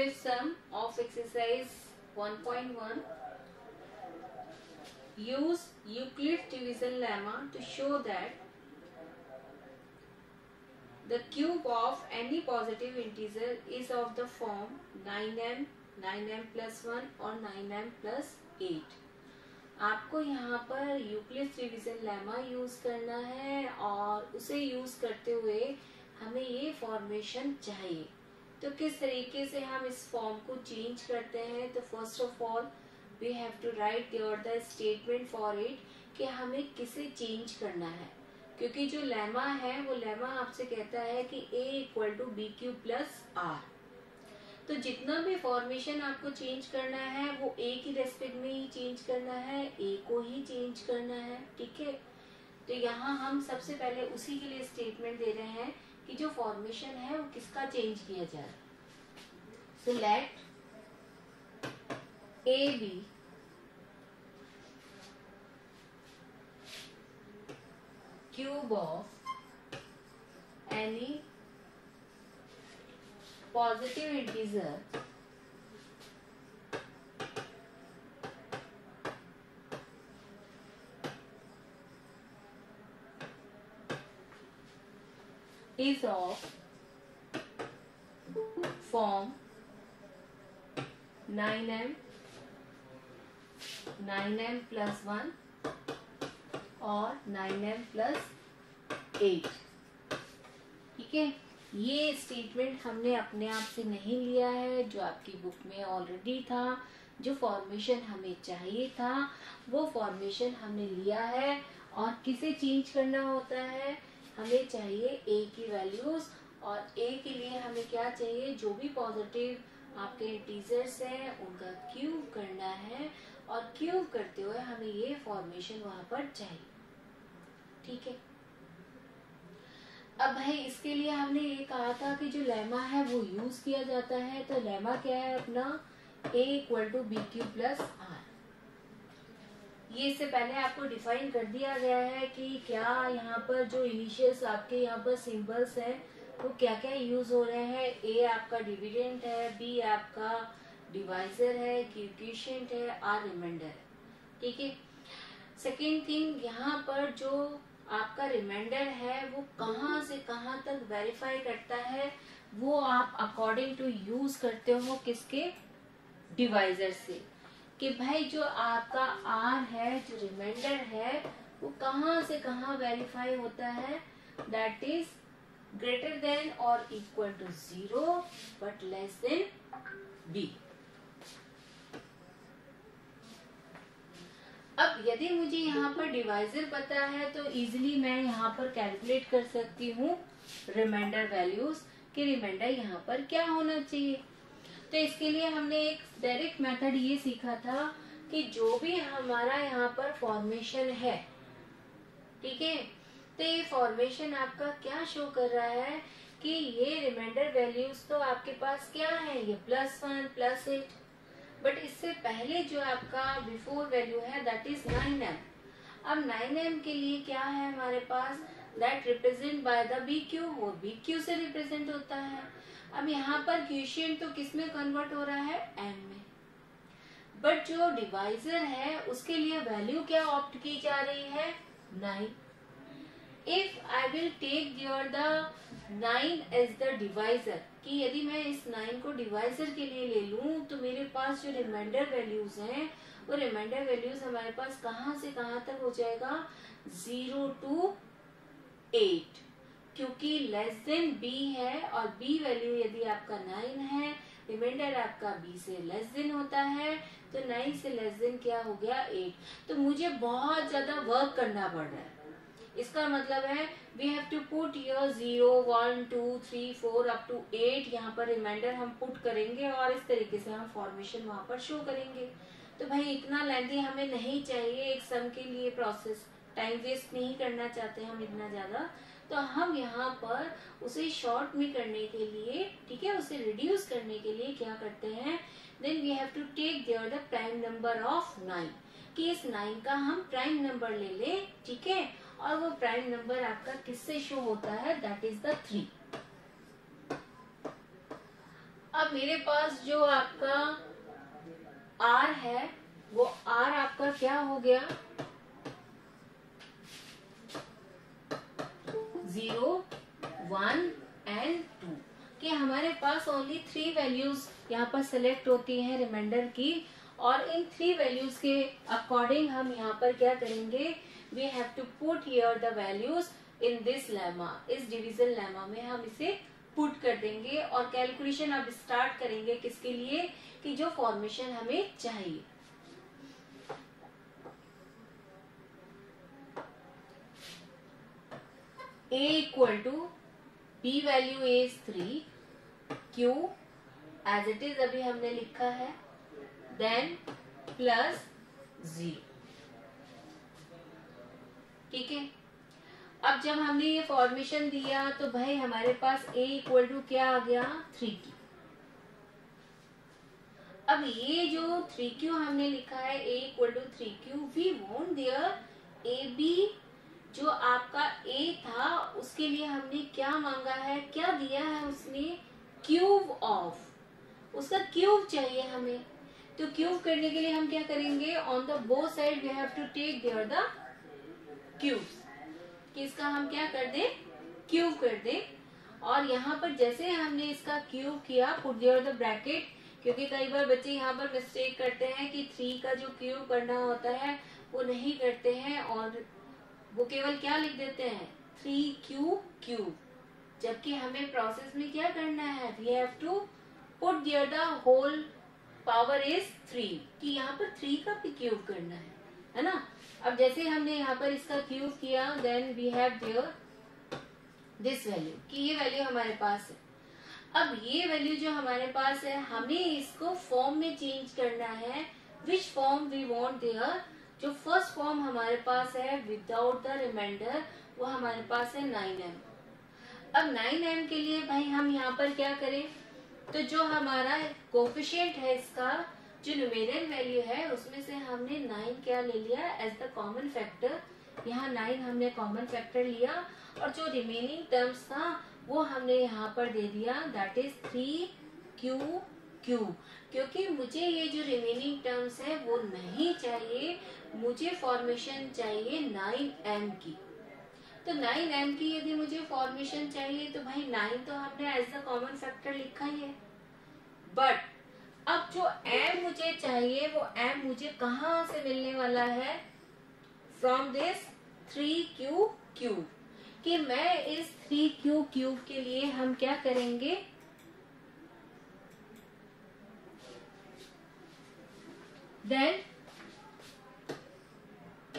Fifth sum of exercise 1.1. Use Euclid's division lemma to show that the cube of any positive integer is of the form 9m, 9m plus 1 और 9m plus 8. आपको यहाँ पर Euclid's division lemma use करना है और उसे use करते हुए हमें ये फॉर्मेशन चाहिए. तो किस तरीके से हम इस फॉर्म को चेंज करते हैं? तो first of all we have to write the statement for it कि हमें किसे चेंज करना है, क्योंकि जो लेमा है वो लेमा आपसे कहता है कि a equal to B Q plus r. तो जितना भी फॉर्मेशन आपको चेंज करना है वो a की रेस्पेक्ट में ही चेंज करना है, a को ही चेंज करना है. ठीक है, तो यहाँ हम सबसे पहले उसी के लिए स्टेटमेंट दे रहे हैं कि जो फॉर्मेशन है वो किसका चेंज किया जाए. So let a b cube of any positive integer is of form 9m, 9m plus 1 और 9m प्लस 8. ठीक है, ये स्टेटमेंट हमने अपने आप से नहीं लिया है, जो आपकी बुक में ऑलरेडी था. जो फॉर्मेशन हमें चाहिए था वो फॉर्मेशन हमने लिया है. और किसे चेंज करना होता है? हमें चाहिए a की वैल्यूज, और a के लिए हमें क्या चाहिए? जो भी पॉजिटिव आपके इंटीजर्स हैं उनका क्यूब करना है, और क्यूब करते हुए हमें ये फॉर्मेशन वहां पर चाहिए. ठीक है, अब भाई इसके लिए हमने ये कहा था कि जो लेमा है वो यूज किया जाता है. तो लेमा क्या है अपना? a equal to B Q plus R. ये इससे पहले आपको डिफाइन कर दिया गया है कि क्या यहाँ पर जो इनिशियल्स आपके यहाँ पर सिंबल्स हैं वो क्या क्या यूज हो रहे हैं. a आपका डिविडेंट है, b आपका डिवाइजर है, q क्वोशिएंट है, r रिमाइंडर है. ठीक है, सेकेंड थिंग, यहाँ पर जो आपका रिमाइंडर है वो कहाँ से कहाँ तक वेरीफाई करता है वो आप अकॉर्डिंग टू यूज करते हो किसके? डिवाइजर से. कि भाई जो आपका r है, जो रिमाइंडर है, वो कहाँ से कहाँ वेरीफाई होता है? दैट इज ग्रेटर देन और equal to 0 but less than b. अब यदि मुझे यहाँ पर डिवाइजर पता है तो इजीली मैं यहाँ पर कैलकुलेट कर सकती हूँ रिमाइंडर वैल्यूज कि रिमाइंडर यहाँ पर क्या होना चाहिए. तो इसके लिए हमने एक डायरेक्ट मेथड ये सीखा था कि जो भी हमारा यहाँ पर फॉर्मेशन है, ठीक है, तो ये फॉर्मेशन आपका क्या शो कर रहा है कि ये रिमाइंडर वैल्यूज तो आपके पास क्या है? ये +1 +8. बट इससे पहले जो आपका बिफोर वैल्यू है दैट इज 9m. अब 9m के लिए क्या है हमारे पास? That represent by the B Q, वो बी क्यू से रिप्रेजेंट होता है. अब यहाँ पर क्वोशिएंट तो किस में कन्वर्ट हो रहा है? m में. बट जो डिवाइजर है उसके लिए वैल्यू क्या ऑप्ट की जा रही है? 9. If I will take the 9 as the divisor, कि यदि मैं इस 9 को डिवाइजर के लिए ले लूं तो मेरे पास जो रिमाइंडर वैल्यूज हैं वो रिमाइंडर वैल्यूज हमारे पास कहाँ से कहाँ तक हो जाएगा? 0 to 8, क्योंकि लेस देन b है और b वैल्यू यदि आपका 9 है, रिमाइंडर आपका b से लेस देन होता है, तो 9 से लेस देन क्या हो गया? 8. तो मुझे बहुत ज्यादा वर्क करना पड़ रहा है. इसका मतलब है we have to put your 0 1 2 3 4 up to 8 यहाँ पर रिमाइंडर हम पुट करेंगे और इस तरीके से हम फॉर्मेशन वहां पर शो करेंगे. तो भाई इतना लेंथी हमें नहीं चाहिए एक सम के लिए प्रोसेस. टाइम वेस्ट नहीं करना चाहते हम इतना ज्यादा. तो हम यहाँ पर उसे शॉर्ट में करने के लिए, ठीक है, उसे रिड्यूस करने के लिए क्या करते हैं? Then we have to take there the prime number of 9, कि इस 9 का हम प्राइम नंबर ले ले. ठीक है, और वो प्राइम नंबर आपका किससे शो होता है? That is the 3. अब मेरे पास जो आपका R है वो R आपका क्या हो गया, 0, 1 एंड 2 कि हमारे पास ओनली 3 वैल्यूज यहाँ पर सिलेक्ट होती हैं रिमाइंडर की, और इन 3 वैल्यूज के अकॉर्डिंग हम यहाँ पर क्या करेंगे, we have to put here the values in this lemma, इस डिवीजन लेमा में हम इसे पुट कर देंगे और कैलकुलेशन अब स्टार्ट करेंगे किसके लिए, कि जो फॉर्मेशन हमें चाहिए। A equal to B value is 3, Q as it is अभी हमने लिखा है, देन प्लस 0। ठीक है, अब जब हमने ये फॉर्मेशन दिया तो भाई हमारे पास A इक्वल टू क्या आ गया, 3Q। अब ये जो 3Q हमने लिखा है, A equal to 3Q, we want there AB जो आपका A था उसके लिए हमने क्या मांगा है, क्या दिया है उसने, क्यूब ऑफ, उसका क्यूब चाहिए हमें। तो क्यूब करने के लिए हम क्या करेंगे, on the both side we have to take there the cubes, कि इसका हम क्या कर दे, क्यूब कर दे। और यहाँ पर जैसे हमने इसका क्यूब किया, पुट देयर द ब्रैकेट, क्योंकि कई बार बच्चे यहाँ पर मिस्टेक करते हैं कि 3 का जो क्यूब करना होता है वो नहीं करते हैं और वो केवल क्या लिख देते हैं, 3Q क्यूब, जबकि हमें प्रोसेस में क्या करना है, we have to put there the whole power is 3, कि यहाँ पर 3 का भी क्यूब करना है ना। अब जैसे हमने यहाँ पर इसका क्यूब किया, then we have there this value, कि ये वैल्यू हमारे पास है। अब ये वैल्यू जो हमारे पास है हमें इसको फॉर्म में चेंज करना है, which form we want there, जो फर्स्ट फॉर्म हमारे पास है विदाउट द रिमाइंडर वो हमारे पास है 9m। अब 9m के लिए भाई हम यहाँ पर क्या करें, तो जो हमारा कोफिशिएंट है इसका जो न्यूमेरियल वैल्यू है उसमें से हमने 9 क्या ले लिया एज द कॉमन फैक्टर, यहाँ 9 हमने कॉमन फैक्टर लिया, और जो रिमेनिंग टर्म्स था वो हमने यहाँ पर दे दिया, दैट इज 3Q, क्योंकि मुझे ये जो रिमेनिंग टर्म्स है वो नहीं चाहिए, मुझे फॉर्मेशन चाहिए 9m की। तो 9m की यदि मुझे फॉर्मेशन चाहिए तो भाई 9 तो हमने एज द कॉमन फैक्टर लिखा ही है, बट अब जो m मुझे चाहिए वो m मुझे कहाँ से मिलने वाला है, फ्रॉम दिस 3Q क्यूब, कि मैं इस 3Q क्यूब के लिए हम क्या करेंगे, then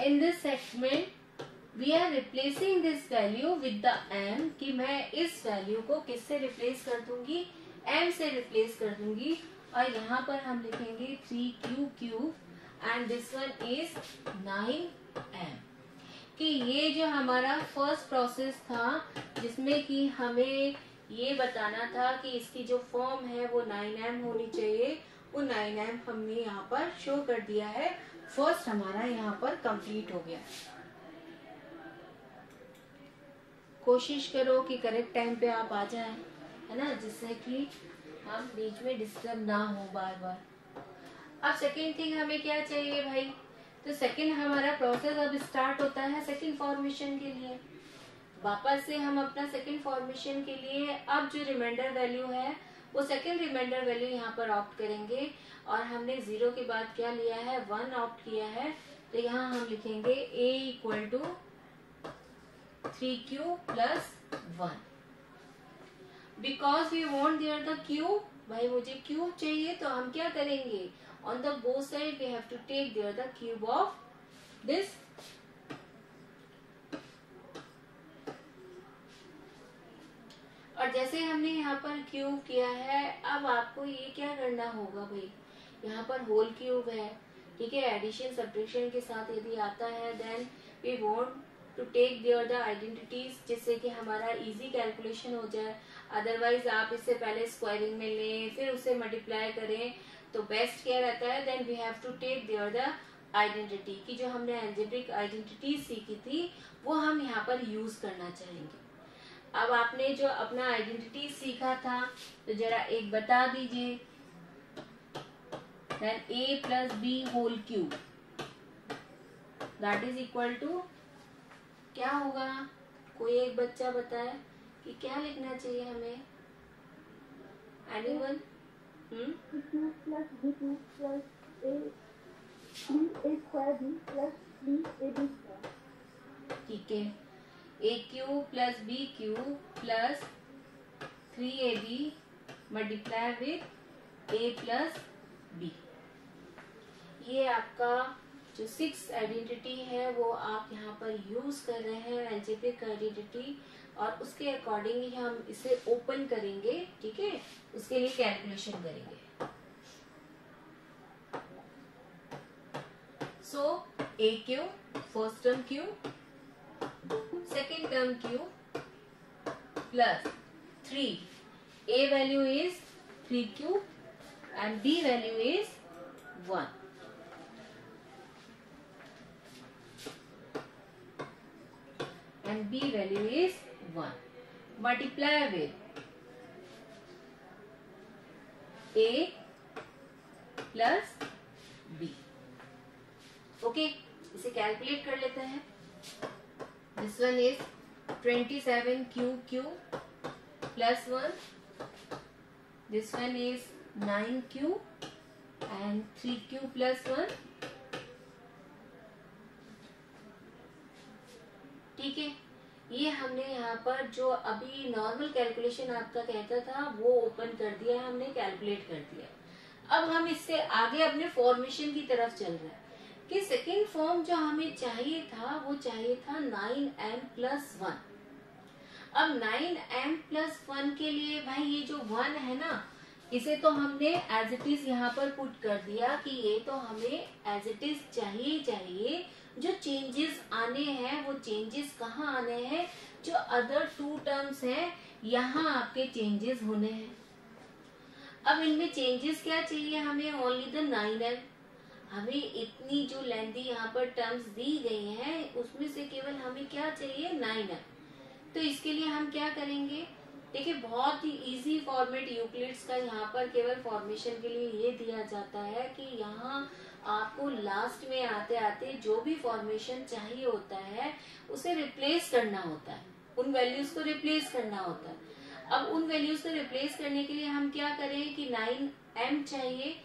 in this segment we are replacing this value with the m, कि मैं इस वैल्यू को किससे रिप्लेस कर दूंगी, m से रिप्लेस कर दूंगी, और यहाँ पर हम लिखेंगे 3Q cube and this one is 9m, कि ये जो हमारा फर्स्ट प्रोसेस था जिसमें कि हमें ये बताना था कि इसकी जो फॉर्म है वो 9m होनी चाहिए, वो 9m हमने यहाँ पर शो कर दिया है, फर्स्ट हमारा यहाँ पर कंप्लीट हो गया। कोशिश करो कि करेक्ट टाइम पे आप आ जाएं, है ना, जिससे कि हम बीच में डिस्टर्ब ना हो बार बार। अब सेकेंड थिंग हमें क्या चाहिए भाई, तो सेकेंड हमारा प्रोसेस अब स्टार्ट होता है सेकेंड फॉर्मेशन के लिए। वापस से हम अपना सेकेंड फॉर्मेशन के लिए अब जो रिमाइंडर वैल्यू है वो सेकेंड रिमाइंडर वैल्यू यहाँ पर ऑप्ट करेंगे, और हमने 0 के बाद क्या लिया है, 1 ऑप्ट किया है, तो यहाँ हम लिखेंगे A equal to 3Q plus 1, because we want there the cube, भाई मुझे क्यूब चाहिए तो हम क्या करेंगे, on the both side we have to take there the cube of this. और जैसे हमने यहाँ पर क्यूब किया है, अब आपको ये क्या करना होगा भाई, यहाँ पर होल क्यूब है, ठीक है, एडिशन सब्ट्रैक्शन के साथ यदि आता है, then we want to take there the identities, जिससे कि हमारा इजी कैलकुलेशन हो जाए। अदरवाइज आप इससे पहले स्क्वायरिंग में लें फिर उसे मल्टीप्लाई करें तो बेस्ट क्या रहता है, then we have to take there the identity, की जो हमने अलजेब्रिक आइडेंटिटीज सीखी थी वो हम यहाँ पर यूज करना चाहेंगे। अब आपने जो अपना आइडेंटिटी सीखा था तो जरा एक बता दीजिए। Then a plus B whole cube that is equal to क्या होगा? कोई एक बच्चा बताए कि क्या लिखना चाहिए हमें? Anyone? Cube plus B cube plus A square B plus B A B square. ठीक है, A cube plus B cube plus 3ab multiply with a plus B. ये आपका जो 6 आइडेंटिटी है वो आप यहाँ पर यूज कर रहे हैं, अलजेब्रिक आइडेंटिटी, और उसके अकॉर्डिंग ही हम इसे ओपन करेंगे। ठीक है, उसके लिए कैलकुलेशन करेंगे। So A cube first term cube, second term cube plus 3, a value is 3 cube and b value is 1. And b value is 1. Multiply with a plus b. Okay, इसे calculate कर लेते हैं। This one is 27 cube plus 1. This one is 9 cube and 3 cube plus 1. ठीक है, ये हमने यहाँ पर जो अभी नॉर्मल कैलकुलेशन आपका कहता था वो ओपन कर दिया है, हमने कैलकुलेट कर दिया। अब हम इससे आगे अपने फॉर्मेशन की तरफ चल रहे हैं कि सेकेंड फॉर्म जो हमें चाहिए था वो चाहिए था 9m प्लस 1। अब 9m प्लस 1 के लिए भाई ये जो 1 है ना, इसे तो हमने एज इट इज यहाँ पर पुट कर दिया कि ये तो हमें एज इट इज चाहिए। जो चेंजेस आने हैं वो चेंजेस कहाँ आने हैं? जो अदर 2 टर्म्स हैं यहाँ आपके चेंजेस होने हैं। अब इनमें चेंजेस क्या चाहिए हमें? Only the 9m। हमें इतनी जो लेंथी यहाँ पर टर्म्स दी गई हैं उसमें से केवल हमें क्या चाहिए? 9m। तो इसके लिए हम क्या करेंगे? देखिए, बहुत ही इजी फॉर्मेट यूक्लिड्स का यहाँ पर केवल फॉर्मेशन के लिए ये दिया जाता है कि यहाँ आपको लास्ट में आते आते जो भी फॉर्मेशन चाहिए होता है उसे रिप्लेस करना होता है, उन वैल्यूज को रिप्लेस करना होता है। अब उन वैल्यूज को रिप्लेस करने के लिए हम क्या करें कि 9m चाहिए,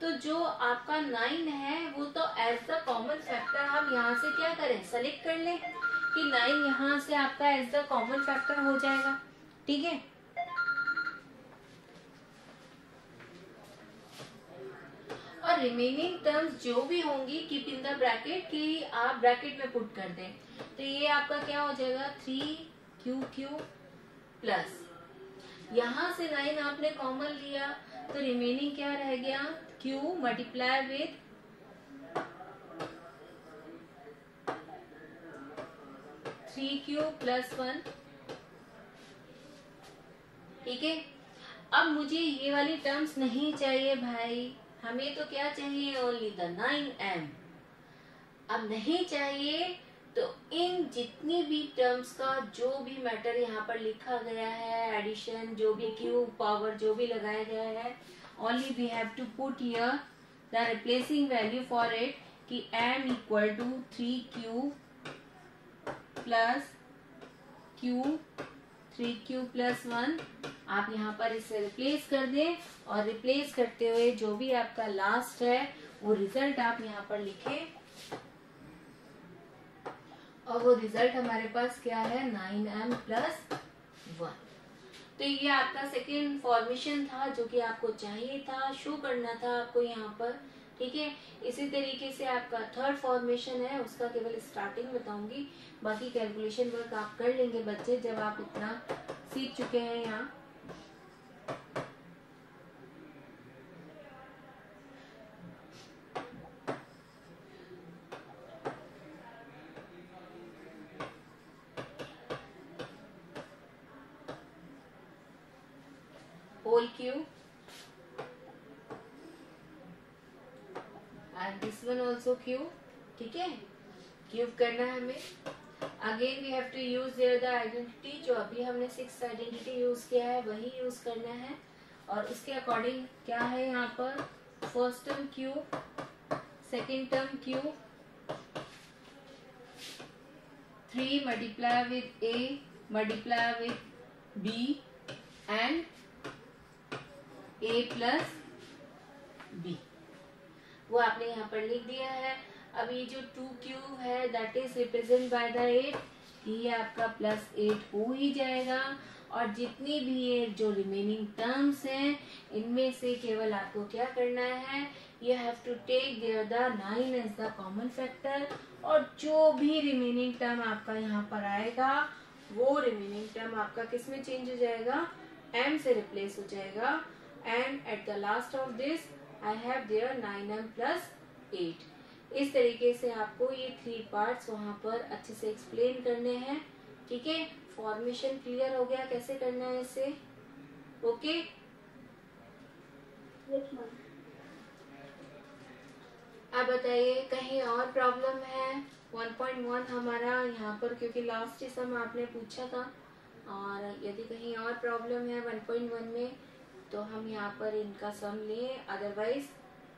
तो जो आपका 9 है वो तो एज द कॉमन फैक्टर हम यहाँ से क्या करें? सेलेक्ट कर लें कि 9 यहाँ से आपका एज द कॉमन फैक्टर हो जाएगा। ठीक है, और रिमेनिंग टर्म्स जो भी होंगी कीप इन द ब्रैकेट कि आप ब्रैकेट में पुट कर दें। तो ये आपका क्या हो जाएगा? 3q प्लस यहाँ से 9 आपने कॉमन लिया तो रिमेनिंग क्या रह गया? q multiply with 3q plus 1। ठीक है, अब मुझे ये वाली टर्म्स नहीं चाहिए भाई, हमें तो क्या चाहिए? Only the 9m। अब नहीं चाहिए तो इन जितनी भी टर्म्स का जो भी मैटर यहाँ पर लिखा गया है, एडिशन जो भी क्यूब पावर जो भी लगाया गया है, only we have to put here the replacing value for it कि m equal to 3q plus q 3q plus 1। आप यहाँ पर इसे रिप्लेस कर दें और रिप्लेस करते हुए जो भी आपका लास्ट है वो रिजल्ट आप यहाँ पर लिखें, और वो रिजल्ट हमारे पास क्या है? 9m plus 1। तो ये आपका सेकेंड फॉर्मेशन था जो कि आपको चाहिए था, शो करना था आपको यहाँ पर। ठीक है, इसी तरीके से आपका थर्ड फॉर्मेशन है, उसका केवल स्टार्टिंग बताऊंगी, बाकी कैलकुलेशन वर्क आप कर लेंगे बच्चे जब आप इतना सीख चुके हैं यहाँ। Whole cube and this one also cube. ठीक है, क्यूब करना है हमें। Again we have to use there the identity, जो अभी हमने 6 आइडेंटिटी यूज किया है वही यूज करना है। और उसके अकॉर्डिंग क्या है यहाँ पर, first term cube, second term cube, 3 multiply with A multiply with B and a plus B, वो आपने यहाँ पर लिख दिया है। अब ये जो 2 क्यूब है that is represent by the 8, ये आपका प्लस 8 हो ही जाएगा। और जितनी भी ये जो रिमेनिंग टर्म्स हैं इनमें से केवल आपको क्या करना है, you have to take there the 9 as the common factor, और जो भी रिमेनिंग टर्म आपका यहाँ पर आएगा वो रिमेनिंग टर्म आपका किस में चेंज हो जाएगा, m से रिप्लेस हो जाएगा। And eight the last of this I have their 9m plus 8। इस तरीके से आपको ये 3 पार्ट्स वहां पर अच्छे से एक्सप्लेन करने हैं। ठीक है, फॉर्मेशन क्लियर हो गया कैसे करना है इसे, ओके। Yes ma'am. अब बताइए कहीं और प्रॉब्लम है। 1.1 हमारा यहाँ पर, क्योंकि लास्ट ही सम आपने पूछा था, और यदि कहीं और प्रॉब्लम है 1.1 में तो हम यहाँ पर इनका सम लें, अदरवाइज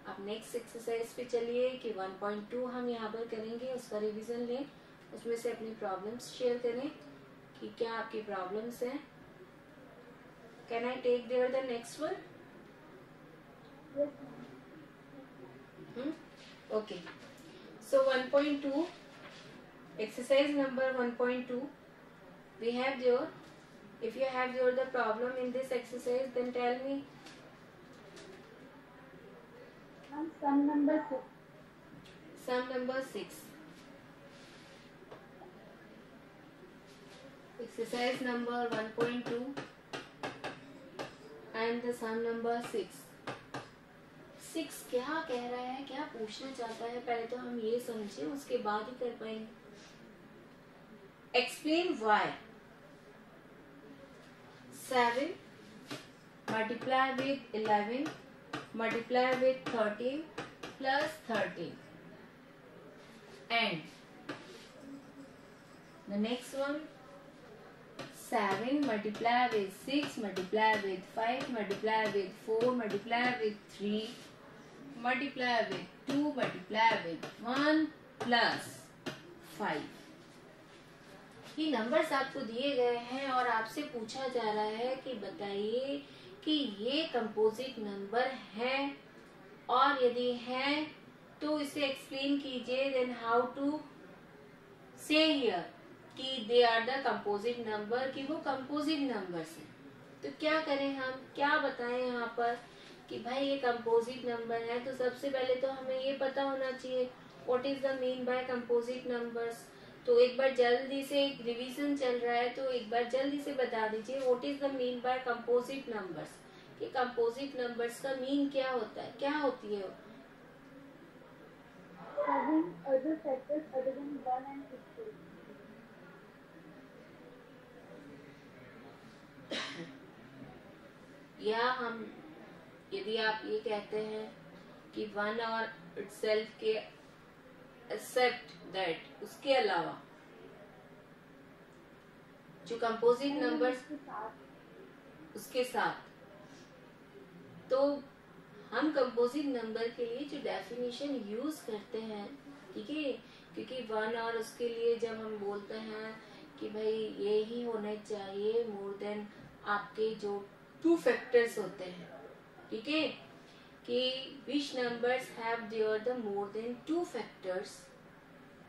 अब नेक्स्ट एक्सरसाइज पे चलिए कि 1.2 हम यहाँ पर करेंगे, उसका रिवीजन लें, उसमें से अपनी प्रॉब्लम्स शेयर करें कि क्या आपकी प्रॉब्लम्स हैं। Can I take there the next one? Okay, so 1.2 exercise number 1.2 we have your, if you have your the problem in this exercise then tell me. Sum number 6. Sum number 6, exercise number 1.2 and the sum number 6 क्या कह रहा है, क्या पूछना चाहता है, पहले तो हम ये समझे उसके बाद ही कर पाएंगे। Explain why 7 multiply with 11 multiply with 13 plus 13 and the next one 7 multiply with 6 multiply with 5 multiply with 4 multiply with 3 multiply with 2 multiply with 1 plus 5। ये नंबर्स आपको दिए गए हैं और आपसे पूछा जा रहा है कि बताइए कि ये कंपोजिट नंबर है, और यदि है तो इसे एक्सप्लेन कीजिए। Then how to say here कि they are the composite number, कि वो कंपोजिट नंबर्स हैं। तो क्या करें हम, क्या बताएं यहाँ पर कि भाई ये कंपोजिट नंबर है। तो सबसे पहले तो हमें ये पता होना चाहिए what is the mean by composite numbers. तो एक बार जल्दी से, रिवीजन चल रहा है तो एक बार जल्दी से बता दीजिए what is the mean by composite numbers, कि कंपोजिट नंबर्स का मीन क्या होता है, क्या होती है वो। Having other factors other than 1 and 6. या हम, यदि आप ये कहते हैं कि 1 और इटसेल्फ के एक्सेप्ट दैट, उसके अलावा जो कंपोजिट नंबर्स उसके साथ, तो हम कंपोजिट नंबर के लिए जो डेफिनेशन यूज करते हैं, ठीक है, क्योंकि 1 और उसके लिए जब हम बोलते हैं कि भाई ये ही होने चाहिए मोर देन आपके जो 2 फैक्टर्स होते हैं, ठीक है, कि which numbers have there the more than 2 factors,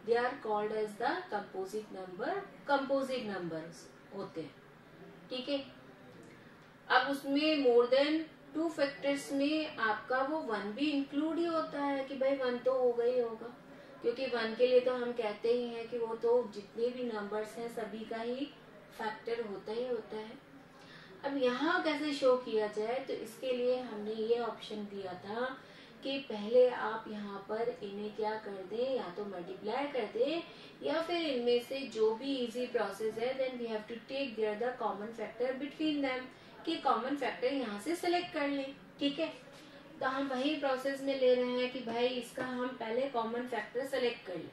they are called as the composite number, composite numbers होते हैं, ठीक है। अब उसमें मोर देन 2 फैक्टर्स में आपका वो 1 भी इंक्लूड ही होता है कि भाई 1 तो होगा ही होगा, क्योंकि 1 के लिए तो हम कहते ही हैं कि वो तो जितने भी नंबर्स हैं सभी का ही फैक्टर होता ही होता है। अब यहाँ कैसे शो किया जाए, तो इसके लिए हमने ये ऑप्शन दिया था कि पहले आप यहाँ पर इन्हें क्या कर दें, या तो मल्टीप्लाई कर दें, या फिर इनमें से जो भी इजी प्रोसेस है then we have to take there the common factor between them, कि कॉमन फैक्टर यहाँ से सिलेक्ट कर लें, ठीक है। तो हम वही प्रोसेस में ले रहे हैं कि भाई इसका हम पहले कॉमन फैक्टर सेलेक्ट कर लें।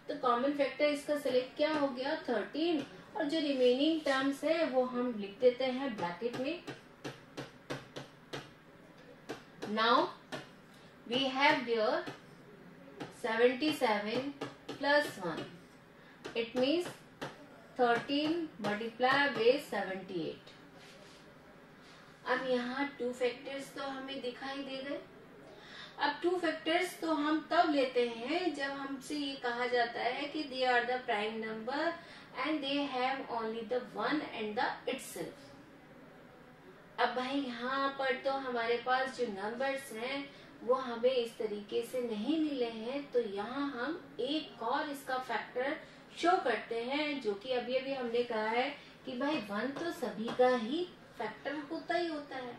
तो कॉमन फैक्टर इसका सिलेक्ट क्या हो गया 13, और जो रिमेनिंग टर्म्स है वो हम लिख देते हैं ब्रैकेट में. Now we have there 77 plus 1. It means 13 multiplied with 78. अब यहाँ टू फैक्टर्स तो हमें दिखाई दे गए. अब टू फैक्टर्स तो हम तब लेते हैं जब हमसे ये कहा जाता है कि they are the prime number and they have only the one and the itself. अब भाई यहाँ पर तो हमारे पास जो नंबर्स हैं वो हमें इस तरीके से नहीं मिले हैं, तो यहाँ हम एक और इसका फैक्टर शो करते हैं, जो कि अभी अभी हमने कहा है कि भाई वन तो सभी का ही फैक्टर होता ही होता है.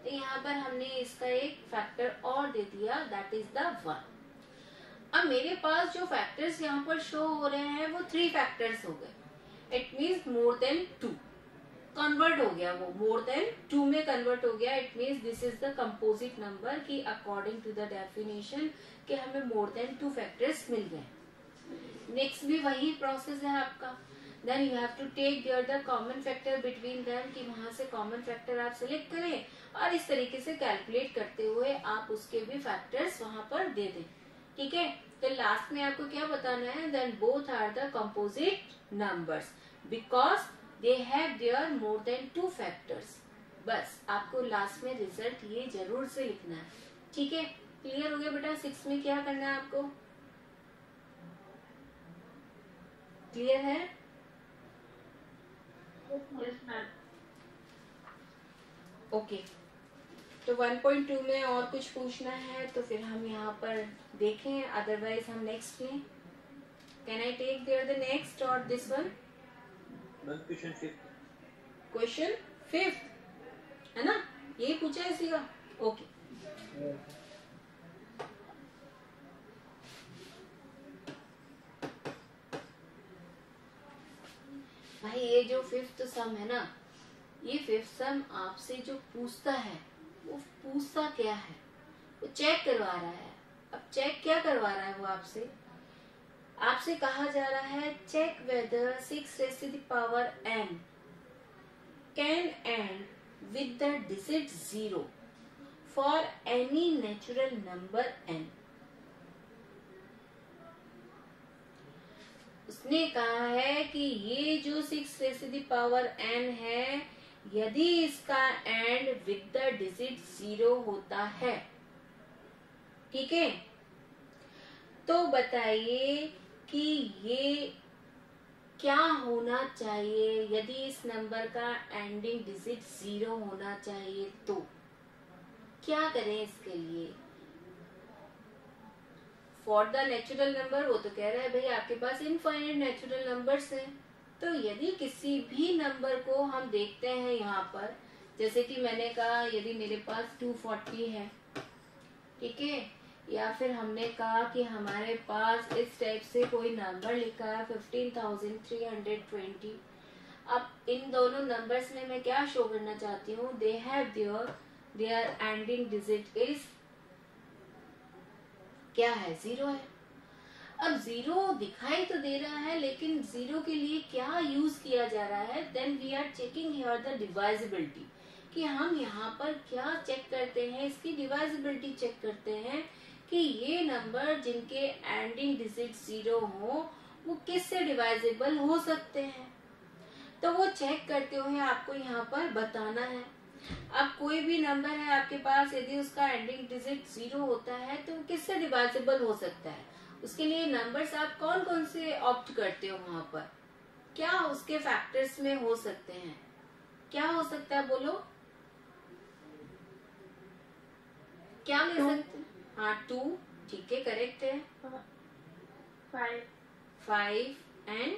तो यहाँ पर हमने इसका एक फैक्टर और दे दिया, दैट इज द वन. अब मेरे पास जो फैक्टर्स यहाँ पर शो हो रहे हैं वो 3 फैक्टर्स हो गए. It means more than 2 convert हो गया, वो मोर देन 2 में कन्वर्ट हो गया. It means this is the composite number की अकॉर्डिंग टू द डेफिनेशन कि हमें मोर देन 2 फैक्टर्स मिल गए. नेक्स्ट भी वही प्रोसेस है आपका. Then you have to take there the common factor between them, कि वहां से कॉमन फैक्टर आप सिलेक्ट करें और इस तरीके से कैलकुलेट करते हुए आप उसके भी फैक्टर्स वहां पर दे दें. ठीक है. तो लास्ट में आपको क्या बताना है, then both are the composite numbers because they have there more than 2 factors. बस आपको लास्ट में रिजल्ट ये जरूर से लिखना है. ठीक है. क्लियर हो गया बेटा. 6 में क्या करना है आपको, क्लियर है? Yes ma'am. ओके. तो 1.2 में और कुछ पूछना है तो फिर हम यहाँ पर देखें, अदरवाइज हम नेक्स्ट में. Can I take there the next और दिस वन? क्वेश्चन 5 है ना, यही पूछा है इसी का. ओके. भाई ये जो 5th सम है ना, ये 5th सम आपसे जो पूछता है वो पूछता क्या है, वो चेक करवा रहा है. अब चेक क्या करवा रहा है वो आपसे कहा जा रहा है check whether 6 raised to the power n can end with the digit 0 for any natural number n. उसने कहा है कि ये जो 6 raised to the power n है, यदि इसका एंड विद द डिजिट 0 होता है, ठीक है, तो बताइए कि ये क्या होना चाहिए. यदि इस नंबर का एंडिंग डिजिट 0 होना चाहिए तो क्या करें इसके लिए. फॉर द नेचुरल नंबर, वो तो कह रहा है भाई आपके पास इनफाइनाइट नेचुरल नंबर्स हैं. तो यदि किसी भी नंबर को हम देखते हैं यहाँ पर, जैसे कि मैंने कहा यदि मेरे पास 240 है, ठीक है, या फिर हमने कहा कि हमारे पास इस टाइप से कोई नंबर लिखा है 15,320. अब इन दोनों नंबर्स में मैं क्या शो करना चाहती हूँ, दे have there ending digit is क्या है, 0 है. अब 0 दिखाई तो दे रहा है, लेकिन 0 के लिए क्या यूज किया जा रहा है, then we are checking here the divisibility, कि हम यहाँ पर क्या चेक करते हैं, इसकी डिवाइजिबिलिटी चेक करते हैं कि ये नंबर जिनके एंडिंग डिजिट 0 हो वो किससे डिवाइजेबल हो सकते हैं. तो वो चेक करते हुए आपको यहाँ पर बताना है. अब कोई भी नंबर है आपके पास, यदि उसका एंडिंग डिजिट 0 होता है तो वो किससे डिवाइजेबल हो सकता है. उसके लिए नंबर्स आप कौन कौन से ऑप्ट करते हो, वहां पर क्या उसके फैक्टर्स में हो सकते हैं, क्या हो सकता है बोलो, क्या ले सकते हैं. हाँ 2, ठीक है, करेक्ट है. 5 एंड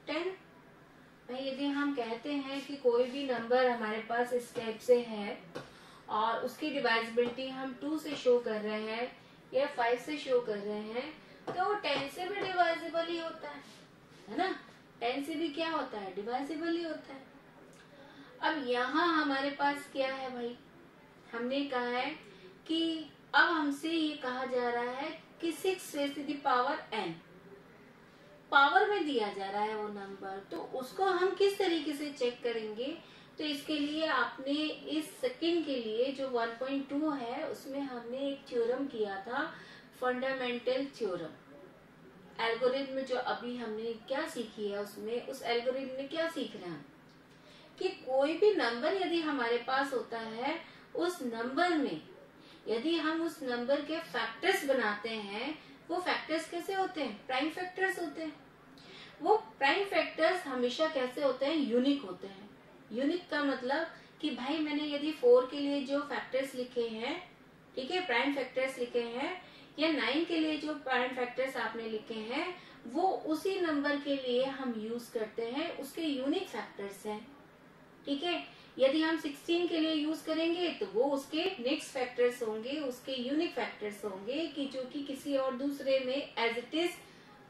10. भाई यदि हम कहते हैं कि कोई भी नंबर हमारे पास इस टाइप से है और उसकी डिवाइजिबिलिटी हम 2 से शो कर रहे हैं या 5 से शो कर रहे हैं, तो वो 10 से भी डिवाइजेबल ही होता है ना. 10 से भी क्या होता है, डिवाइजेबल ही होता है. अब यहाँ हमारे पास क्या है भाई, हमने कहा है कि अब हमसे ये कहा जा रहा है कि 6 raise to the power n power में दिया जा रहा है वो नंबर, तो उसको हम किस तरीके से चेक करेंगे? तो इसके लिए आपने इस सेकंड के लिए जो 1.2 है उसमें हमने एक थ्योरम किया था, फंडामेंटल थ्योरम। एल्गोरिथम जो अभी हमने क्या सीखी है उसमें, उस एल्गोरिथम में क्या सीख रहे हैं हम कि कोई भी नंबर यदि हमारे पास होता है, उस नंबर में यदि हम उस नंबर के फैक्टर्स बनाते हैं, वो फैक्टर्स कैसे होते हैं? प्राइम फैक्टर्स होते हैं। वो प्राइम फैक्टर्स हमेशा कैसे होते हैं? यूनिक होते हैं। यूनिक का मतलब कि भाई मैंने यदि 4 के लिए जो फैक्टर्स लिखे हैं, ठीक है, प्राइम फैक्टर्स लिखे हैं, या 9 के लिए जो प्राइम फैक्टर्स आपने लिखे हैं, वो उसी नंबर के लिए हम यूज करते हैं, उसके यूनिक फैक्टर्स हैं। ठीक है, यदि हम 16 के लिए यूज करेंगे तो वो उसके नेक्स्ट फैक्टर्स होंगे, उसके यूनिक फैक्टर्स होंगे कि जो कि किसी और दूसरे में एज इट इज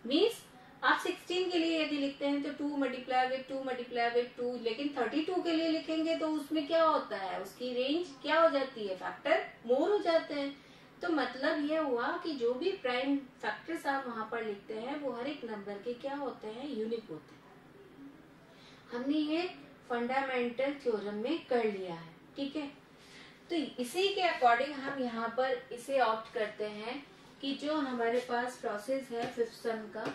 मीन्स आप 16 के लिए यदि लिखते हैं तो 2 मल्टीप्लाई विथ 2 मल्टीप्लाई विथ 2, लेकिन 32 के लिए लिखेंगे तो उसमें क्या होता है? उसकी रेंज क्या हो जाती है? फैक्टर मोर हो जाते हैं। तो मतलब यह हुआ कि जो भी प्राइम फैक्टर्स आप वहां पर लिखते हैं वो हर एक नंबर के क्या होते हैं? यूनिक होते हैं। हमने ये फंडामेंटल थ्योरम में कर लिया है। ठीक है, तो इसी के अकॉर्डिंग हम यहाँ पर इसे ऑप्ट करते हैं कि जो हमारे पास प्रोसेस है फिफ्थ सम का,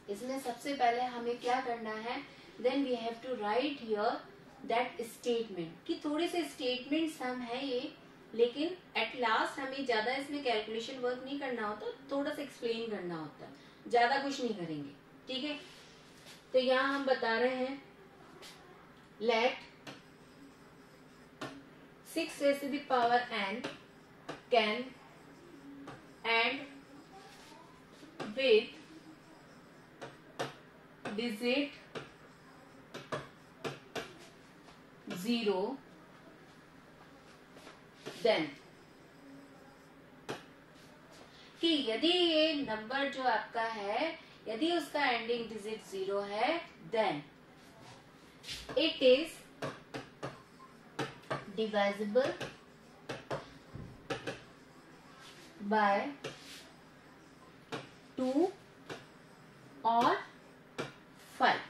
इसमें सबसे पहले हमें क्या करना है? Then we have to write here that statement, कि थोड़े से स्टेटमेंट सम है ये, लेकिन एट लास्ट हमें ज्यादा इसमें कैलकुलेशन वर्क नहीं करना होता, थोड़ा सा एक्सप्लेन करना होता है, ज्यादा कुछ नहीं करेंगे। ठीक है, तो यहाँ हम बता रहे हैं let 6 raised to the power n can end with digit 0 then, कि यदि ये नंबर जो आपका है यदि उसका एंडिंग डिजिट 0 है, then it is divisible by 2 और 5।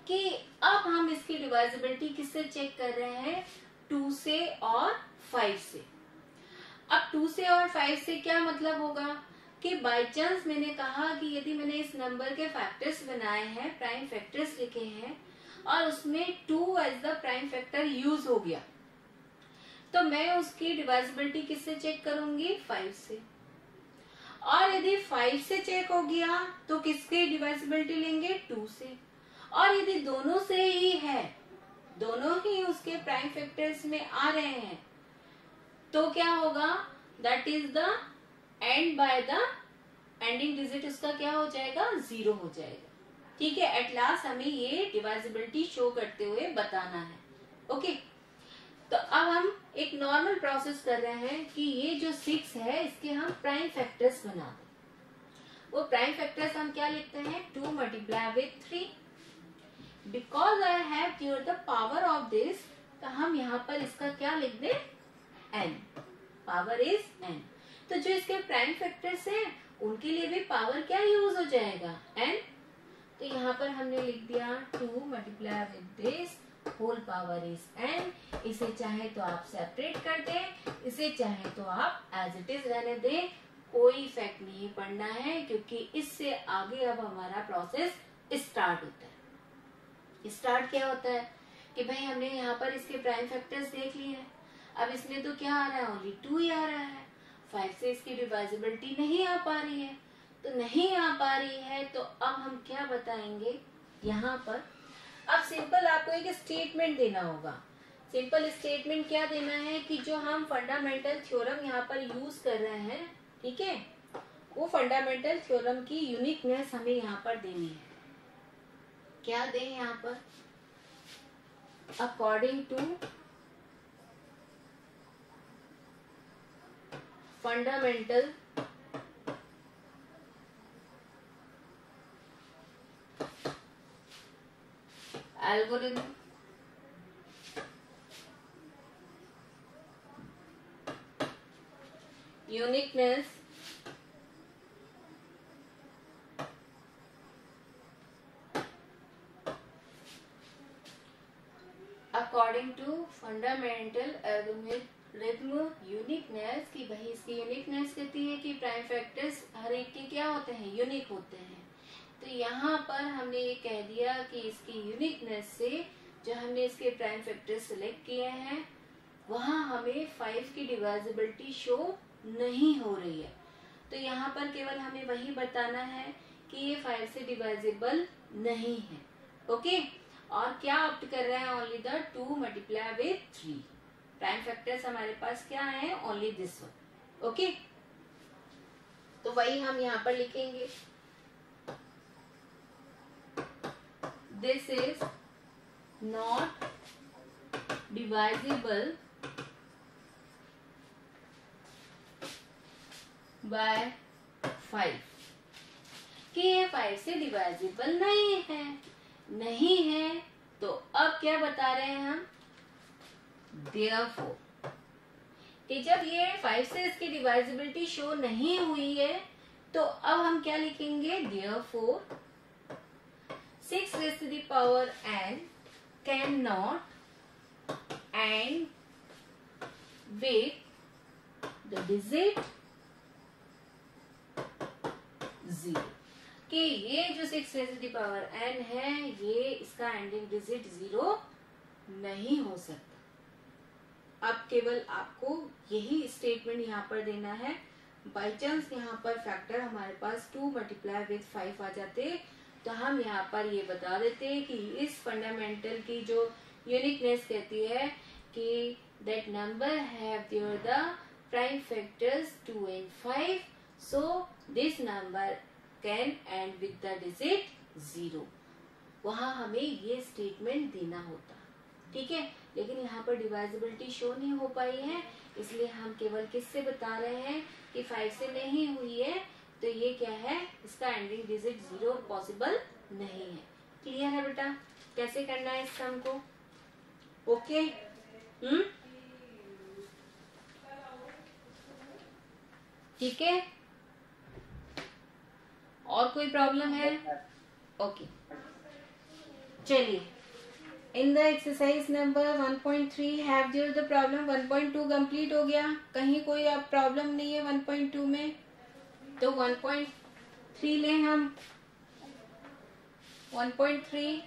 कि अब हम इसकी डिवाइजिबिलिटी किससे चेक कर रहे हैं? 2 से और 5 से। अब 2 से और 5 से क्या मतलब होगा कि बाय चांस मैंने कहा कि यदि मैंने इस नंबर के फैक्टर्स बनाए हैं, प्राइम फैक्टर्स लिखे हैं, और उसमें 2 as the prime factor use हो गया, तो मैं उसकी डिवाइजिबिलिटी किससे चेक करूंगी? 5 से। और यदि 5 से चेक हो गया तो किसकी डिवाइजिबिलिटी लेंगे? 2 से। और यदि दोनों से ही है, दोनों ही उसके प्राइम फैक्टर्स में आ रहे हैं, तो क्या होगा? That is the end by the ending digit उसका क्या हो जाएगा? 0 हो जाएगा। ठीक है, एट लास्ट हमें ये डिवाइजिबिलिटी शो करते हुए बताना है। ओके, तो अब हम एक नॉर्मल प्रोसेस कर रहे हैं कि ये जो 6 है इसके हम प्राइम फैक्टर्स बना दें। वो प्राइम फैक्टर्स हम क्या लिखते हैं? 2 multiply with 3। Because I have given the power of this, तो हम यहाँ पर इसका क्या लिख दें? n। Power is n। तो जो इसके प्राइम फैक्टर्स हैं उनके लिए भी पावर क्या यूज हो जाएगा? n। तो यहाँ पर हमने लिख दिया 2 multiply with this whole power is n। इसे चाहे तो आप सेपरेट कर दें, इसे चाहे तो आप एज इट इज रहने दें, कोई इफेक्ट नहीं पड़ना है, क्योंकि इससे आगे अब हमारा प्रोसेस स्टार्ट होता है। स्टार्ट क्या होता है कि भाई हमने यहाँ पर इसके प्राइम फैक्टर्स देख लिए हैं, अब इसमें तो क्या आ रहा है? ओनली 2 ही आ रहा है। 5 से इसकी डिवाइजिबिलिटी नहीं आ पा रही है, तो नहीं आ पा रही है, तो अब हम क्या बताएंगे यहाँ पर? अब सिंपल आपको एक स्टेटमेंट देना होगा। सिंपल स्टेटमेंट क्या देना है कि जो हम फंडामेंटल थ्योरम यहाँ पर यूज कर रहे हैं, ठीक है, वो फंडामेंटल थ्योरम की यूनिकनेस हमें यहाँ पर देनी है। क्या दें यहाँ पर? According to fundamental algorithm uniqueness according to fundamental algorithm uniqueness, कि भाई इसकी यूनिकनेस कहती है कि प्राइम फैक्टर्स हर एक के क्या होते हैं, यूनिक होते हैं। तो यहाँ पर हमने ये कह दिया कि इसकी यूनिकनेस से जो हमने इसके प्राइम फैक्टर्स सिलेक्ट किए हैं वहाँ हमें 5 की डिवाइजिबिलिटी शो नहीं हो रही है। तो यहाँ पर केवल हमें वही बताना है कि ये 5 से डिवाइजिबल नहीं है। ओके, और क्या ऑप्ट कर रहे हैं, only the 2 multiply with 3। Prime factors हमारे पास क्या है, ओनली दिस वन। ओके, तो वही हम यहाँ पर लिखेंगे, दिस इज नॉट डिवाइजिबल बाय 5, कि ये 5 से डिवाइजिबल नहीं है। तो अब क्या बता रहे हैं हम, therefore कि जब ये 5 से इसकी डिवाइजिबिलिटी शो नहीं हुई है तो अब हम क्या लिखेंगे, therefore 6 raised to the power n cannot end with the digit 0, कि ये जो 6 raised to the power n है ये इसका एंडिंग डिजिट 0 नहीं हो सकता। अब केवल आपको यही स्टेटमेंट यहाँ पर देना है। बाई चांस यहाँ पर फैक्टर हमारे पास 2 मल्टीप्लाई विथ 5 आ जाते तो हम यहाँ पर ये बता देते कि इस फंडामेंटल की जो यूनिकनेस कहती है कि that number have there the prime factors 2 and 5, so this number can end with the digit 0। वहां हमें ये स्टेटमेंट देना होता, ठीक है। लेकिन यहाँ पर डिवाइजिबिलिटी शो नहीं हो पाई है, इसलिए हम केवल किससे बता रहे हैं कि 5 से नहीं हुई है, तो ये क्या है, इसका एंडिंग डिजिट 0 पॉसिबल नहीं है। क्लियर है बेटा, कैसे करना है इस सम को? ओके, ठीक है। और कोई प्रॉब्लम है? ओके, चलिए in the exercise number 1.3 have there the problem 1.2 complete हो गया। कहीं कोई अब प्रॉब्लम नहीं है 1.2 में, तो 1.3 लें हम। 1.3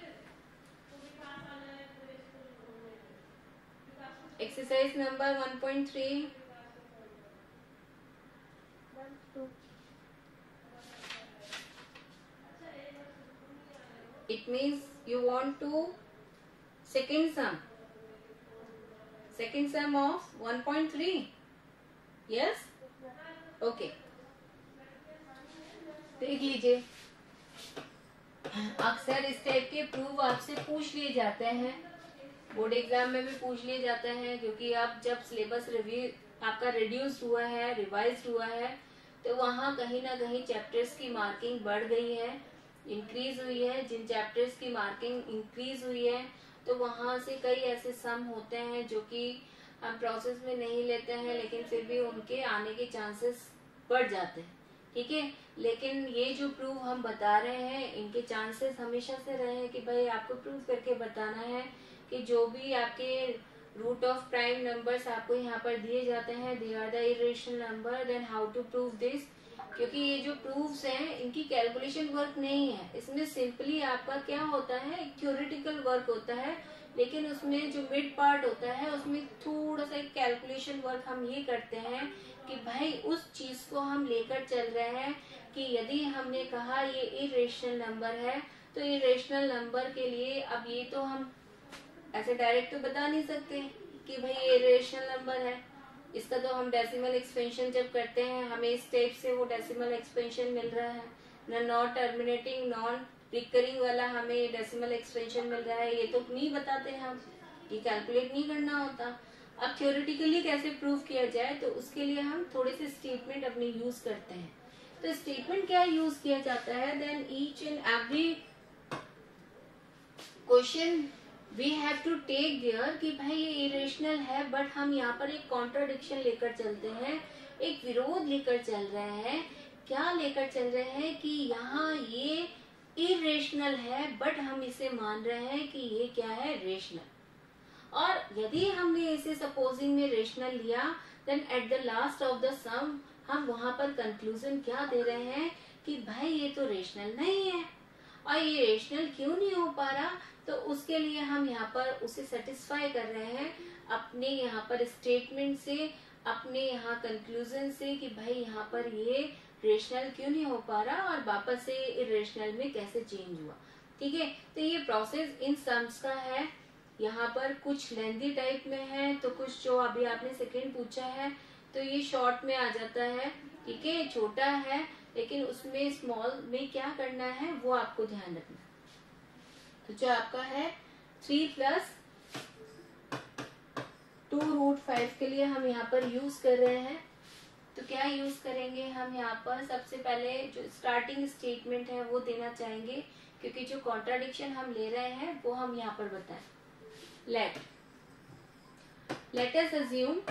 exercise number 1.3 it means you want to second sum of 1.3, yes, okay। देख लीजिए, अक्सर इस टाइप के प्रूफ आपसे पूछ लिए जाते हैं, बोर्ड एग्जाम में भी पूछ लिए जाते हैं, क्योंकि आप जब सिलेबस रिव्यू आपका रिड्यूस हुआ है, रिवाइज हुआ है, तो वहाँ कहीं ना कहीं चैप्टर्स की मार्किंग बढ़ गई है, इंक्रीज हुई है। जिन चैप्टर्स की मार्किंग इंक्रीज हुई है तो वहाँ से कई ऐसे सम होते हैं जो कि हम प्रोसेस में नहीं लेते हैं, लेकिन फिर भी उनके आने के चांसेस बढ़ जाते हैं, ठीक है। लेकिन ये जो प्रूफ हम बता रहे हैं इनके चांसेस हमेशा से रहे हैं कि भाई आपको प्रूफ करके बताना है कि जो भी आपके रूट ऑफ प्राइम नंबर्स आपको यहाँ पर दिए जाते हैं, they are the irrational number, then how to prove this. क्योंकि ये जो प्रूफ्स हैं इनकी कैलकुलेशन वर्क नहीं है, इसमें सिंपली आपका क्या होता है, थ्योरेटिकल वर्क होता है, लेकिन उसमें जो मिड पार्ट होता है उसमें थोड़ा सा कैलकुलेशन वर्क हम ये करते हैं कि भाई उस चीज को हम लेकर चल रहे हैं कि यदि हमने कहा ये इरेशनल नंबर है तो इरेशनल नंबर के लिए अब ये तो हम ऐसे डायरेक्ट तो बता नहीं सकते कि भाई ये इरेशनल नंबर है, इसका तो हम डेसिमल एक्सपेंशन जब करते हैं हमें इस टाइप से वो डेसिमल एक्सपेंशन मिल रहा है ना, नॉट टर्मिनेटिंग नॉन रिकरिंग वाला हमें डेसिमल एक्सपेंशन मिल रहा है, ये तो नहीं बताते हम, ये कैलकुलेट नहीं करना होता। अब थ्योरेटिकली कैसे प्रूव किया जाए, तो उसके लिए हम थोड़े से स्टेटमेंट अपने यूज करते हैं। तो स्टेटमेंट क्या यूज किया जाता है, then each and every question we have to take there कि भाई ये इरेशनल है, बट हम यहाँ पर एक कॉन्ट्राडिक्शन लेकर चलते हैं। एक विरोध लेकर चल रहे हैं। क्या लेकर चल रहे हैं कि यहाँ ये इरेशनल है, बट हम इसे मान रहे हैं कि ये क्या है, रेशनल। और यदि हमने इसे सपोजिंग में रेशनल लिया, then at the last of the sum हम वहां पर कंक्लूजन क्या दे रहे हैं कि भाई ये तो रेशनल नहीं है। और ये रेशनल क्यों नहीं हो पा रहा, तो उसके लिए हम यहाँ पर उसे सेटिस्फाई कर रहे हैं अपने यहाँ पर स्टेटमेंट से, अपने यहाँ कंक्लूजन से कि भाई यहाँ पर ये रेशनल क्यों नहीं हो पा रहा और वापस से इरेशनल में कैसे चेंज हुआ। ठीक है, तो ये प्रोसेस इन सम्स का है। यहाँ पर कुछ लेंथी टाइप में है, तो कुछ जो अभी आपने सेकंड पूछा है तो ये शॉर्ट में आ जाता है। ठीक है, छोटा है लेकिन उसमें स्मॉल में क्या करना है वो आपको ध्यान रखना। तो जो आपका है 3+2√5 के लिए हम यहाँ पर यूज कर रहे हैं। तो क्या यूज करेंगे हम यहाँ पर, सबसे पहले जो स्टार्टिंग स्टेटमेंट है वो देना चाहेंगे, क्योंकि जो कॉन्ट्राडिक्शन हम ले रहे हैं वो हम यहाँ पर बताएं। let us assume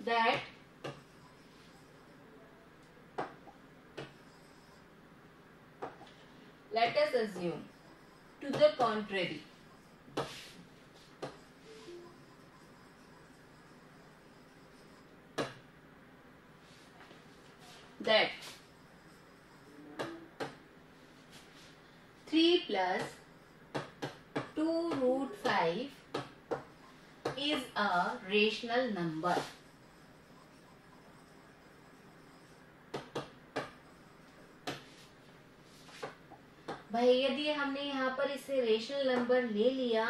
that let us assume to the contrary that 3+2√5 is a rational number. भाई यदि हमने यहाँ पर इसे रेशनल नंबर ले लिया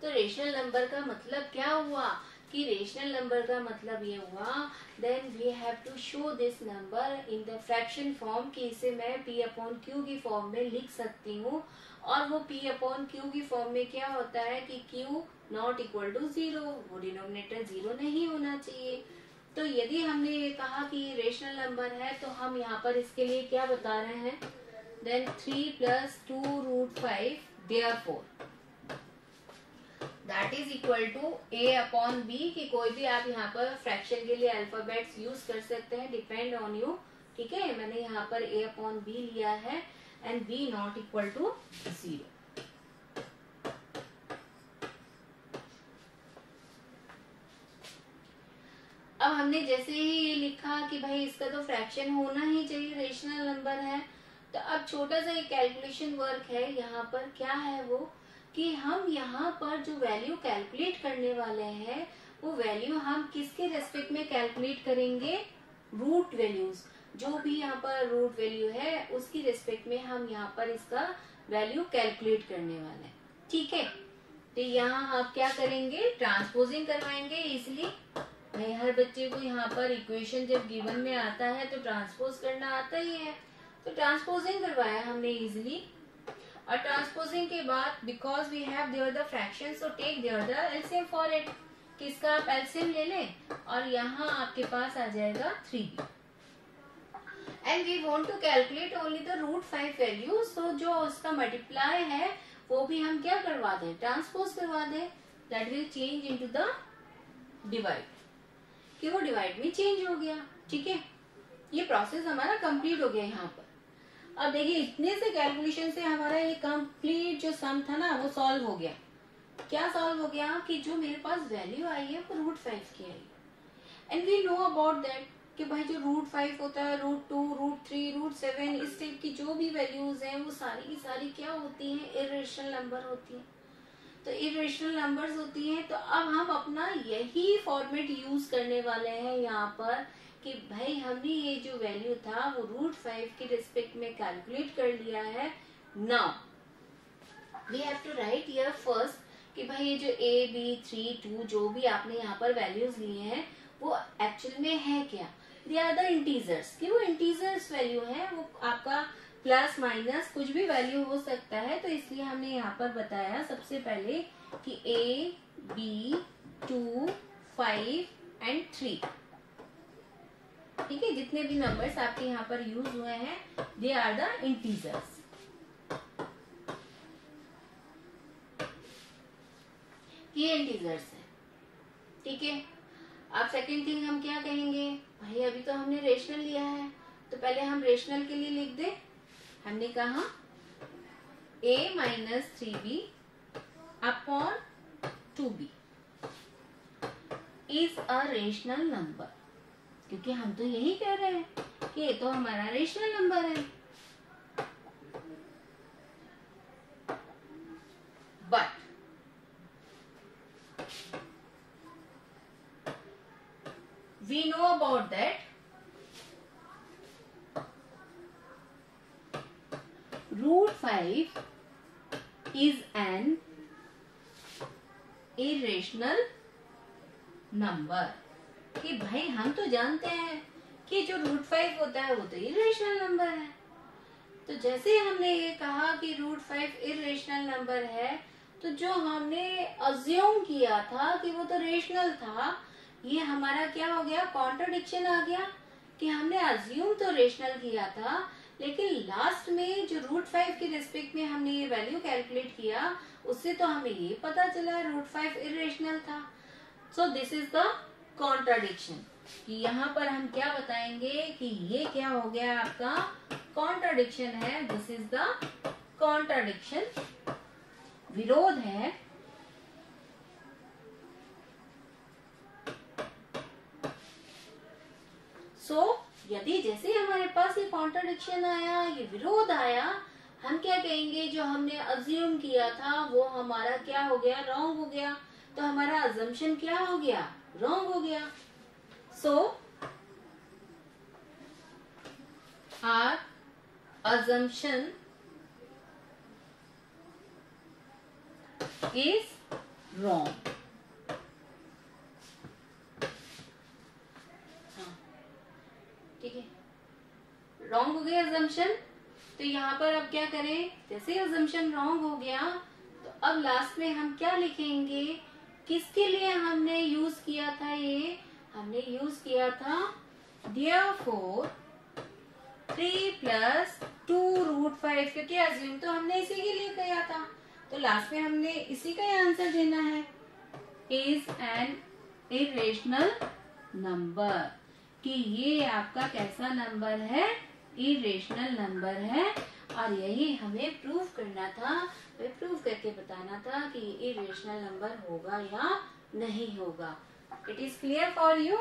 तो रेशनल नंबर का मतलब क्या हुआ कि रेशनल नंबर का मतलब ये हुआ then we have to show this number in the fraction form, कि इसे मैं P/Q की फॉर्म में लिख सकती हूँ। और वो P/Q की फॉर्म में क्या होता है कि Q नॉट इक्वल टू 0, वो डिनोमिनेटर 0 नहीं होना चाहिए। तो यदि हमने ये कहा कि ये रेशनल नंबर है तो हम यहाँ पर इसके लिए क्या बता रहे हैं, then 3+2√5 therefore that is equal to A/B, कि कोई भी आप यहाँ पर फ्रैक्शन के लिए अल्फाबेट्स यूज कर सकते हैं, डिपेंड ऑन यू। ठीक है, मैंने यहाँ पर A/B लिया है and B not equal to 0। अब हमने जैसे ही ये लिखा कि भाई इसका तो फ्रैक्शन होना ही चाहिए, रेशनल नंबर है, तो अब छोटा सा एक कैलकुलेशन वर्क है यहाँ पर। क्या है वो कि हम यहाँ पर जो वैल्यू कैलकुलेट करने वाले हैं वो वैल्यू हम किसके रेस्पेक्ट में कैलकुलेट करेंगे, रूट वैल्यूज, जो भी यहाँ पर रूट वैल्यू है उसकी रेस्पेक्ट में हम यहाँ पर इसका वैल्यू कैलकुलेट करने वाले हैं। ठीक है, तो यहाँ आप क्या करेंगे, ट्रांसपोजिंग करवाएंगे इजिली। भाई हर बच्चे को यहाँ पर इक्वेशन जब गिवन में आता है तो ट्रांसपोज करना आता ही है, तो ट्रांसपोजिंग करवाया हमने इजिली। और ट्रांसपोजिंग के बाद because we have there the fraction, so take there the LCM for it, किसका आप एलसीएम ले लें और यहाँ आपके पास आ जाएगा 3b। And we want to calculate only the √5 value, so जो उसका मल्टीप्लाई है वो भी हम क्या करवा दें, ट्रांसपोज करवा दें, that will change into the divide, कि वो डिवाइड में चेंज हो गया। ठीक है, ये प्रोसेस हमारा कंप्लीट हो गया यहाँ पर। अब देखिए इतने से कैलकुलेशन से हमारा ये कंप्लीट जो सम था ना वो सॉल्व हो गया। क्या सॉल्व हो गया कि जो मेरे पास वैल्यू आई है वो √5 की आई, and we know about that कि भाई जो √5 होता है, √2, √3, √7 इस टाइप की जो भी वैल्यूज हैं वो सारी की सारी क्या होती हैं, इरेशनल नंबर होती हैं। तो इरेशनल नंबर्स होती हैं, तो अब हम अपना यही फॉर्मेट यूज करने वाले हैं यहाँ पर कि भाई हमने ये जो वैल्यू था वो √5 के रिस्पेक्ट में कैलकुलेट कर लिया है। Now we have to write here first कि भाई ये जो A, B, 3, 2 जो भी आपने यहाँ पर वैल्यूज लिए हैं वो एक्चुअल में है क्या, दे आर द इंटीजर्स, कि वो इंटीजर्स वैल्यू है, वो आपका प्लस माइनस कुछ भी वैल्यू हो सकता है। तो इसलिए हमने यहाँ पर बताया सबसे पहले कि A, B, 2, 5 एंड 3। ठीक है, जितने भी नंबर्स आपके यहाँ पर यूज हुए हैं दे आर द इंटीजर्स। ये इंटीजर्स है। ठीक है, अब सेकेंड थिंग हम क्या कहेंगे, भाई अभी तो हमने रेशनल लिया है, तो पहले हम रेशनल के लिए लिख दे। हमने कहा a minus 3b upon 2b is a rational number, क्योंकि हम तो यही कह रहे हैं कि ये तो हमारा रेशनल नंबर है। But we know about that √5 is an irrational number, कि भाई हम तो जानते हैं कि जो √5 होता है वो तो इरेशनल नंबर है। तो जैसे हमने ये कहा कि √5 इरेशनल नंबर है, तो जो हमने अज्यूम किया था कि वो तो रेशनल था, ये हमारा क्या हो गया, कॉन्ट्रडिक्शन आ गया कि हमने अज्यूम तो रेशनल किया था, लेकिन लास्ट में जो √5 के रिस्पेक्ट में हमने ये वैल्यू कैलकुलेट किया, उससे तो हमें ये पता चला √5 इरेशनल था। So this is the contradiction, कि यहाँ पर हम क्या बताएंगे कि ये क्या हो गया, आपका कॉन्ट्रडिक्शन है। दिस इज द कॉन्ट्रडिक्शन, विरोध है। यदि जैसे हमारे पास ये कॉन्ट्रडिक्शन आया, ये विरोध आया, हम क्या कहेंगे, जो हमने अज्यूम किया था वो हमारा क्या हो गया, रॉन्ग हो गया। तो हमारा अजम्पशन क्या हो गया, रॉन्ग हो गया। सो आर assumption is wrong। ठीक है, रॉन्ग हो गया assumption। तो यहाँ पर अब क्या करें, जैसे assumption रॉन्ग हो गया, तो अब लास्ट में हम क्या लिखेंगे, किसके लिए हमने यूज किया था, ये हमने यूज किया था therefore 3 + 2√5, क्योंकि अज्यूम तो हमने इसी के लिए किया था, तो लास्ट में हमने इसी का आंसर देना है, इज एन इरेशनल नंबर, कि ये आपका कैसा नंबर है, इरेशनल नंबर है। और यही हमें प्रूव करना था, प्रूव करके बताना था कि इरेशनल नंबर होगा या नहीं होगा। It is clear for you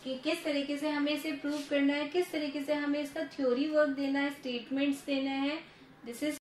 कि किस तरीके से हमें इसे प्रूव करना है, किस तरीके से हमें इसका थ्योरी वर्क देना है, स्टेटमेंट्स देना है। This is